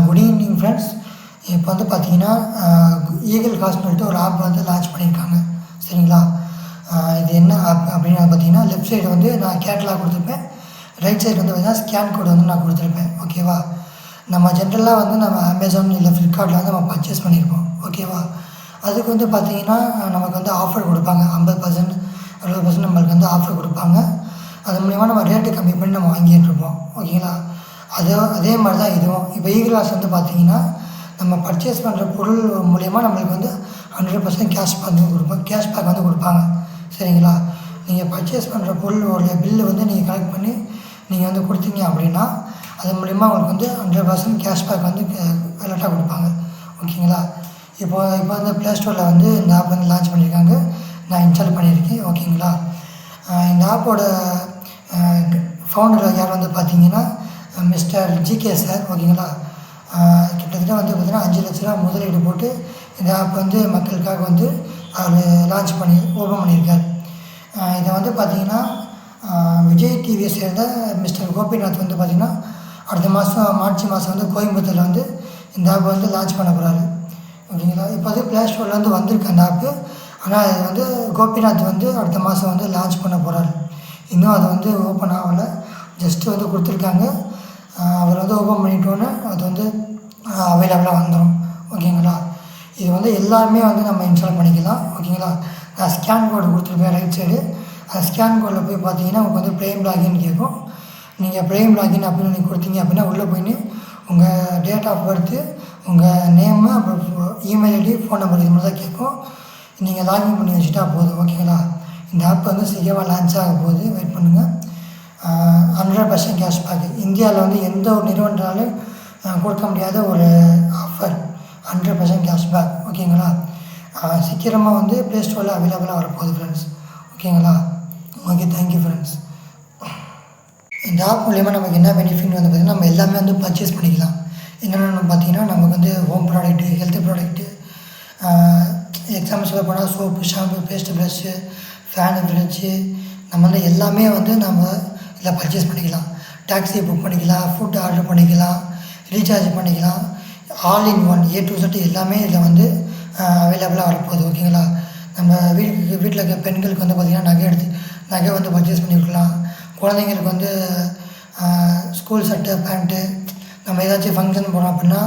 Good evening friends. இப்போ வந்து பார்த்தீங்கன்னா ஈகிள் காஸ்ட்னு சொல்லிட்டு ஒரு ஆப் வந்து லான்ச் பண்ணியிருக்காங்க. சரிங்களா? இது என்ன ஆப் அப்படின்னு பார்த்தீங்கன்னா, லெஃப்ட் சைடு வந்து நான் கேட்டலாக் கொடுத்துருப்பேன். ரைட் சைடு வந்து பார்த்தீங்கன்னா ஸ்கேன் கோடு வந்து நான் கொடுத்துருப்பேன். ஓகேவா? நம்ம ஜென்ரலாக வந்து நம்ம அமேசான் இல்லை ஃப்ளிப்கார்ட்டில் வந்து நம்ம பர்ச்சேஸ் பண்ணியிருப்போம். ஓகேவா? அதுக்கு வந்து பார்த்தீங்கன்னா நமக்கு வந்து ஆஃபர் கொடுப்பாங்க. 50% 60% நம்மளுக்கு வந்து ஆஃபர் கொடுப்பாங்க. அது மூலிமா நம்ம ரேட்டு கம்மி பண்ணி நம்ம வாங்கிட்டுருப்போம். ஓகேங்களா? அதே மாதிரி தான் இதுவும். இப்போ ஈகிளாஸ் வந்து பார்த்தீங்கன்னா நம்ம பர்ச்சேஸ் பண்ணுற பொருள் மூலிமா நம்மளுக்கு வந்து 100% கேஷ்பேக் வந்து கொடுப்பாங்க. சரிங்களா? நீங்கள் பர்ச்சேஸ் பண்ணுற பொருளோடைய பில்லு வந்து நீங்கள் கலெக்ட் பண்ணி நீங்கள் வந்து கொடுத்தீங்க அப்படின்னா அது மூலிமா உங்களுக்கு வந்து 100% கேஷ்பேக் வந்து அலர்ட்டாக கொடுப்பாங்க. ஓகேங்களா? இப்போ வந்து ப்ளே ஸ்டோரில் வந்து இந்த ஆப் வந்து லான்ச் பண்ணியிருக்காங்க. நான் இன்ஸ்டால் பண்ணியிருக்கேன். ஓகேங்களா? இந்த ஆப்போட ஃபவுண்டர் யார் வந்து பார்த்தீங்கன்னா மிஸ்டர் ஜிகே சார். ஓகேங்களா? கிட்டத்தட்ட வந்து பார்த்திங்கன்னா 5 லட்ச ரூபா முதலீடு போட்டு இந்த ஆப் வந்து மக்களுக்காக வந்து அவர் ஓப்பன் பண்ணியிருக்கார். இதை வந்து பார்த்திங்கன்னா விஜய் டிவியை சேர்ந்த மிஸ்டர் கோபிநாத் வந்து பார்த்திங்கன்னா அடுத்த மாதம் மார்ச் மாதம் வந்து கோயம்புத்தூரில் வந்து இந்த ஆப் வந்து லான்ச் பண்ண போகிறாரு. ஓகேங்களா? இப்போ வந்து ப்ளே ஸ்டோரில் வந்து வந்திருக்கு அந்த ஆப்பு. ஆனால் அது வந்து கோபிநாத் வந்து அடுத்த மாதம் வந்து லான்ச் பண்ண போகிறாரு. இன்னும் அது வந்து ஓப்பன் ஆகலை, ஜஸ்ட்டு வந்து கொடுத்துருக்காங்க. அவர் வந்து ஓப்பன் பண்ணிட்டோன்னே அது வந்து அவைலபிளாக வந்துடும். ஓகேங்களா? இது வந்து எல்லாருமே வந்து நம்ம இன்ஸ்டால் பண்ணிக்கலாம். ஓகேங்களா? நான் ஸ்கேன் கோடு கொடுத்துருப்பேன் ரைட் சைடு. அந்த ஸ்கேன் கோடில் போய் பார்த்தீங்கன்னா உங்களுக்கு வந்து ப்ரைம் லாகின் கேட்கும். நீங்கள் ப்ரைம் லாகின் அப்படின்னு நீங்கள் கொடுத்தீங்க அப்படின்னா உள்ளே போயின்னு உங்கள் டேட் ஆஃப் பர்த்து, உங்கள் நேமு, அப்புறம் இமெயில் ஐடி, ஃபோன் நம்பர் இது மாதிரி தான் கேட்கும். நீங்கள் லாகின் பண்ணி வச்சுட்டா போதும். ஓகேங்களா? இந்த ஆப் வந்து சீக்கிரமாக லான்ச் ஆக போகுது. வெயிட் பண்ணுங்கள். 100% கேஷ்பேக். இந்தியாவில் வந்து எந்த ஒரு நிறுவனத்தாலும் கொடுக்க முடியாத ஒரு ஆஃபர். 100% கேஷ்பேக். ஓகேங்களா? சீக்கிரமாக வந்து ப்ளே ஸ்டோரில் அவைலபிளாக வரப்போகுது ஃப்ரெண்ட்ஸ். ஓகேங்களா? Okay, thank you friends. இந்த ஆப் மூலிமா நமக்கு என்ன பெனிஃபிட் வந்து பார்த்திங்கன்னா நம்ம எல்லாமே வந்து பர்ச்சேஸ் பண்ணிக்கலாம். என்னென்னு பார்த்தீங்கன்னா நமக்கு வந்து home product, health product, example சொல்ல போனால் soap, shampoo, paste, brush, fan, fridge, நம்ம வந்து எல்லாமே வந்து நம்ம இதில் பர்ச்சேஸ் பண்ணிக்கலாம். டாக்ஸி புக் பண்ணிக்கலாம், ஃபுட் ஆர்டர் பண்ணிக்கலாம், ரீசார்ஜ் பண்ணிக்கலாம். All in one A to Z எல்லாமே இதில் வந்து அவைலபிளாக வரப்போகுது. ஓகேங்களா? நம்ம வீட்டில் இருக்க பெண்களுக்கு வந்து பார்த்திங்கன்னா நகை வந்து பர்ச்சேஸ் பண்ணிக்கலாம். குழந்தைங்களுக்கு வந்து ஸ்கூல் ஷர்ட்டு, பேண்ட்டு, நம்ம ஏதாச்சும் ஃபங்க்ஷன் போகிறோம் அப்படின்னா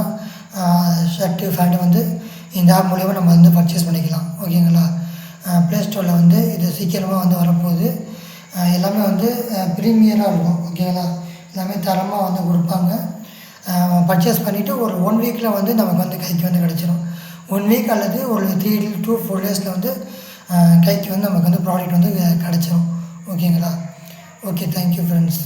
ஷர்ட்டு, பேண்ட்டு வந்து இந்த ஆப் மூலிமா நம்ம வந்து பர்ச்சேஸ் பண்ணிக்கலாம். ஓகேங்களா? ப்ளே ஸ்டோரில் வந்து இது சீக்கிரமாக வந்து வரப்போகுது. எல்லாமே வந்து ப்ரீமியராக இருக்கும். ஓகேங்களா? எல்லாமே தரமாக வந்து கொடுப்பாங்க. பர்ச்சேஸ் பண்ணிவிட்டு ஒரு 1 வீக்கில் வந்து நமக்கு வந்து கைக்கு வந்து கிடச்சிரும். 1 வீக் அல்லது ஒரு 3 to 4 டேஸில் வந்து கைக்கு வந்து நமக்கு வந்து ப்ராடக்ட் வந்து கிடச்சிரும். ஓகேங்களா? Okay, thank you friends.